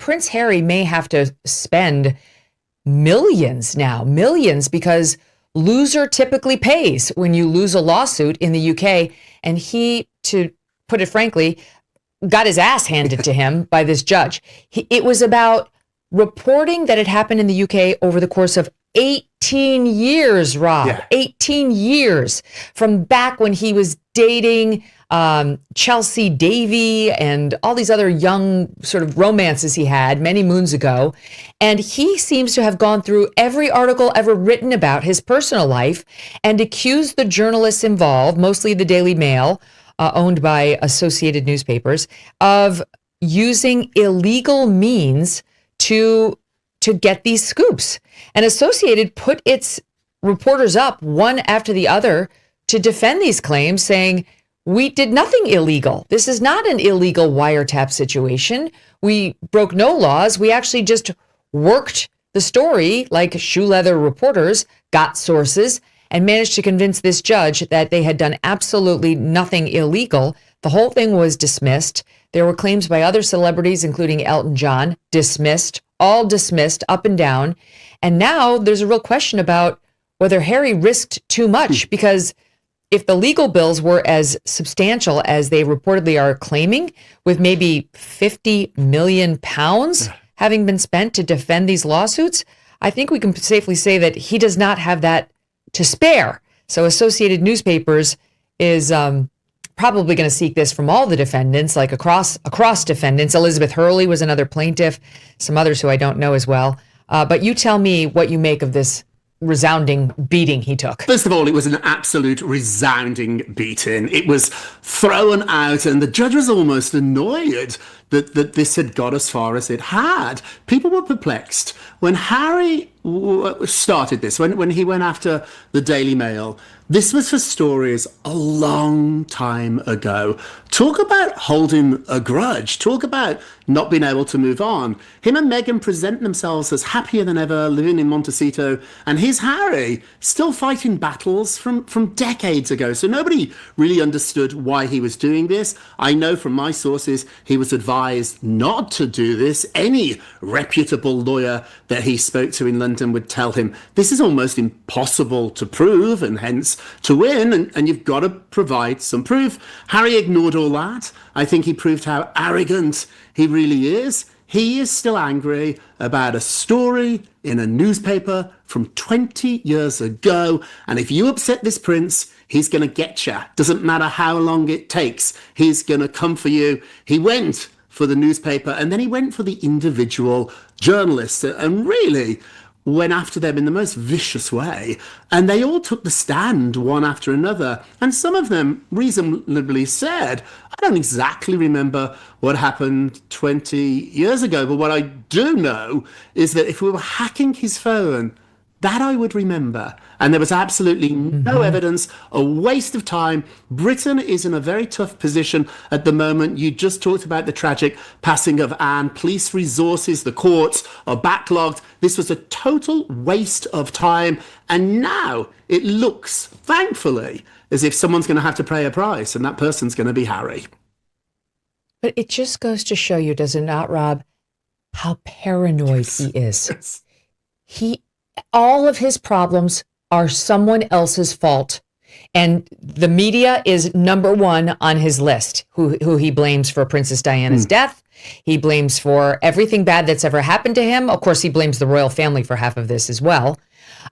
Prince Harry may have to spend millions, because loser typically pays when you lose a lawsuit in the UK. And he, to put it frankly, got his ass handed to him by this judge. It was about reporting that it happened in the UK over the course of 18 years, Rob. Yeah. 18 years from back when he was dating Chelsea Davy and all these other young sort of romances he had many moons ago. And he seems to have gone through every article ever written about his personal life and accused the journalists involved, mostly the Daily Mail, owned by Associated Newspapers, of using illegal means to get these scoops. And Associated put its reporters up one after the other to defend these claims, saying, we did nothing illegal. This is not an illegal wiretap situation. We broke no laws. We actually just worked the story like shoe leather reporters, got sources, and managed to convince this judge that they had done absolutely nothing illegal. The whole thing was dismissed. There were claims by other celebrities, including Elton John, dismissed, all dismissed up and down. And now there's a real question about whether Harry risked too much, because if the legal bills were as substantial as they reportedly are claiming, with maybe 50 million pounds having been spent to defend these lawsuits, I think we can safely say that he does not have that to spare. So Associated Newspapers is probably going to seek this from all the defendants, like across defendants. Elizabeth Hurley was another plaintiff, some others who I don't know as well. But you tell me what you make of this resounding beating he took. First of all, it was an absolute resounding beating. It was thrown out, and the judge was almost annoyed that this had got as far as it had. People were perplexed. When Harry started this, when he went after the Daily Mail, this was for stories a long time ago. Talk about holding a grudge. Talk about not being able to move on. Him and Megyn present themselves as happier than ever, living in Montecito, and here's Harry still fighting battles from decades ago. So nobody really understood why he was doing this. I know from my sources he was advised not to do this. Any reputable lawyer that he spoke to in London would tell him this is almost impossible to prove and hence to win, and you've got to provide some proof. Harry ignored all that. I think he proved how arrogant he really is. He is still angry about a story in a newspaper from 20 years ago. And if you upset this prince, he's going to get you. Doesn't matter how long it takes. He's going to come for you. He went for the newspaper, and then he went for the individual journalists and really went after them in the most vicious way. And they all took the stand one after another. And some of them reasonably said, I don't exactly remember what happened 20 years ago, but what I do know is that if we were hacking his phone, that I would remember. And there was absolutely no evidence, a waste of time. Britain is in a very tough position at the moment. You just talked about the tragic passing of Anne. Police resources, the courts are backlogged. This was a total waste of time. And now it looks, thankfully, as if someone's going to have to pay a price, and that person's going to be Harry. But it just goes to show you, does it not, Rob, how paranoid he is. All of his problems are someone else's fault. And the media is number one on his list, who he blames for Princess Diana's death. He blames for everything bad that's ever happened to him. Of course, he blames the royal family for half of this as well.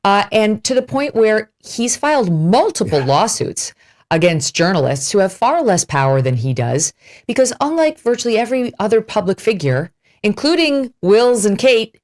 And to the point where he's filed multiple lawsuits against journalists who have far less power than he does, because unlike virtually every other public figure, including Wills and Kate,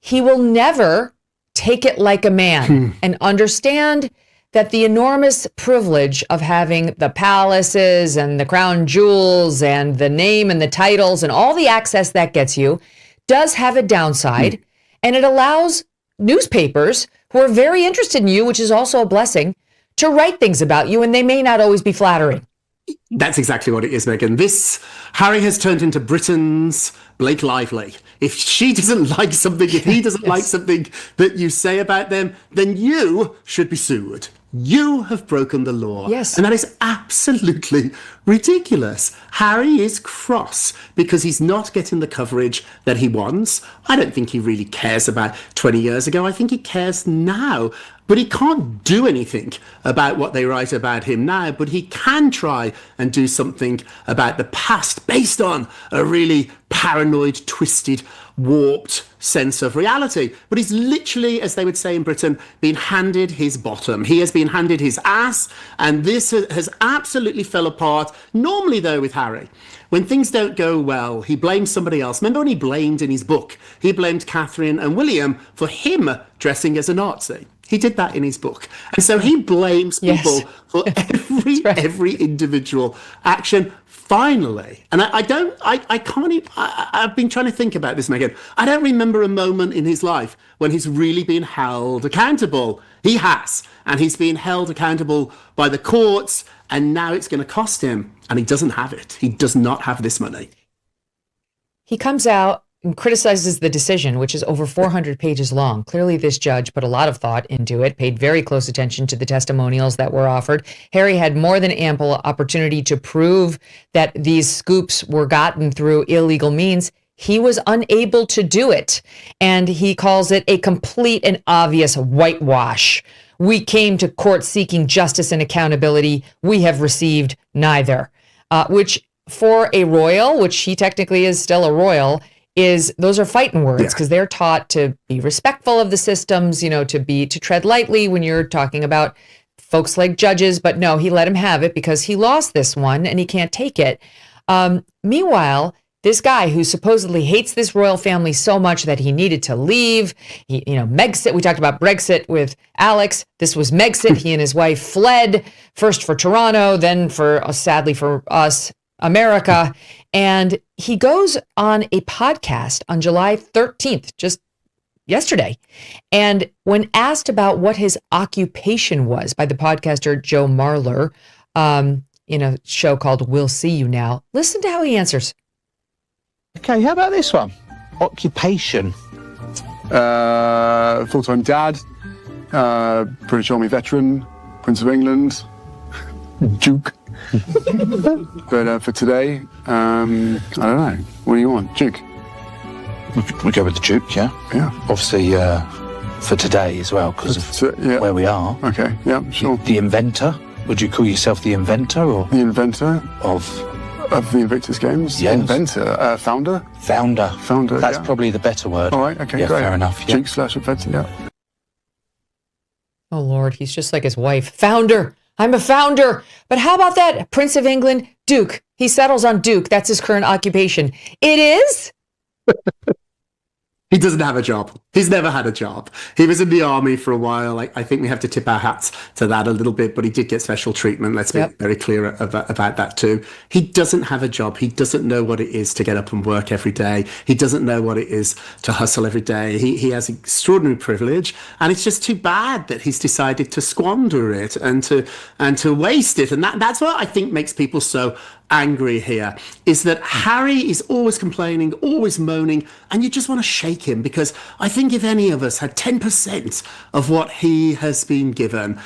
he will never take it like a man and understand that the enormous privilege of having the palaces and the crown jewels and the name and the titles and all the access that gets you does have a downside. And it allows newspapers who are very interested in you, which is also a blessing, to write things about you, and they may not always be flattering. That's exactly what it is, Megyn. Harry has turned into Britain's Blake Lively. If she doesn't like something, if he doesn't like something that you say about them, then you should be sued. you have broken the law. Yes. And that is absolutely ridiculous. Harry is cross because he's not getting the coverage that he wants. I don't think he really cares about 20 years ago. I think he cares now. But he can't do anything about what they write about him now, but he can try and do something about the past based on a really paranoid, twisted, warped sense of reality. But he's literally, as they would say in Britain, been handed his bottom. He has been handed his ass, and this has absolutely fell apart. Normally, though, with Harry, when things don't go well, he blames somebody else. Remember when he blamed in his book? He blamed Catherine and William for him dressing as a Nazi. He did that in his book. And so he blames people for every individual action. Finally, and I can't even, I've been trying to think about this, Megyn. I don't remember a moment in his life when he's really been held accountable. He has, and he's been held accountable by the courts, and now it's going to cost him, and he doesn't have it. He does not have this money. He comes out and criticizes the decision, which is over 400 pages long. Clearly, this judge put a lot of thought into it, paid very close attention to the testimonials that were offered. Harry had more than ample opportunity to prove that these scoops were gotten through illegal means. He was unable to do it, and he calls it a complete and obvious whitewash. We came to court seeking justice and accountability. We have received neither, which for a royal, which he technically is still a royal, those are fighting words because they're taught to be respectful of the systems, to tread lightly when you're talking about folks like judges. But no, he let him have it because he lost this one and he can't take it. Meanwhile, this guy who supposedly hates this royal family so much that he needed to leave, Megxit, we talked about Brexit with Alex. This was Megxit. He and his wife fled first for Toronto, then sadly for us, America. And he goes on a podcast on July 13th, just yesterday. And when asked about what his occupation was by the podcaster Joe Marler, in a show called We'll See You Now, listen to how he answers. Okay, how about this one? Occupation. Full-time dad, British Army veteran, Prince of England, Duke. But for today, I don't know. What do you want? Duke? We go with the Duke, yeah? Yeah. Obviously, for today as well, because of where we are. Okay, yeah, sure. The inventor? Would you call yourself the inventor, or...? The inventor? Of the Invictus Games? Yes. Inventor? Founder? Founder. Founder, That's probably the better word. All right, okay, yeah, great. Fair enough. Yeah. Duke/inventor, yeah. Oh, Lord, he's just like his wife. Founder. I'm a founder. But how about that? Prince of England, Duke. He settles on Duke. That's his current occupation. It is? He doesn't have a job. He's never had a job. He was in the army for a while. I think we have to tip our hats to that a little bit, but he did get special treatment. Let's be very clear about that too. He doesn't have a job. He doesn't know what it is to get up and work every day. He doesn't know what it is to hustle every day. He has extraordinary privilege, and it's just too bad that he's decided to squander it and to waste it. And that's what I think makes people so angry here, is that Harry is always complaining, always moaning, and you just want to shake him, because I think if any of us had 10% of what he has been given,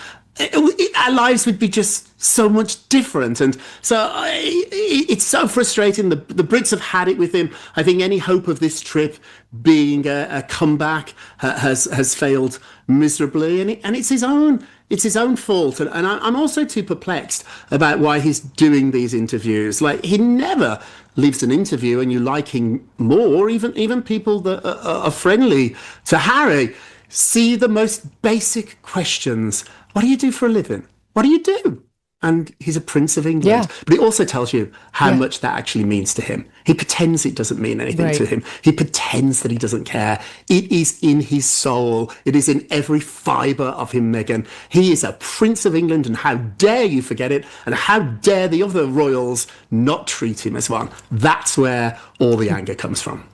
our lives would be just so much different. And so it's so frustrating. The Brits have had it with him. I think any hope of this trip being a comeback has failed miserably, and it's his own fault. And I'm also too perplexed about why he's doing these interviews. Like, he never leaves an interview and you like him more. Even people that are friendly to Harry see the most basic questions. What do you do for a living? What do you do? And he's a Prince of England. Yeah. But it also tells you how much that actually means to him. He pretends it doesn't mean anything to him. He pretends that he doesn't care. It is in his soul. It is in every fibre of him, Megyn. He is a Prince of England, and how dare you forget it? And how dare the other royals not treat him as one? That's where all the anger comes from.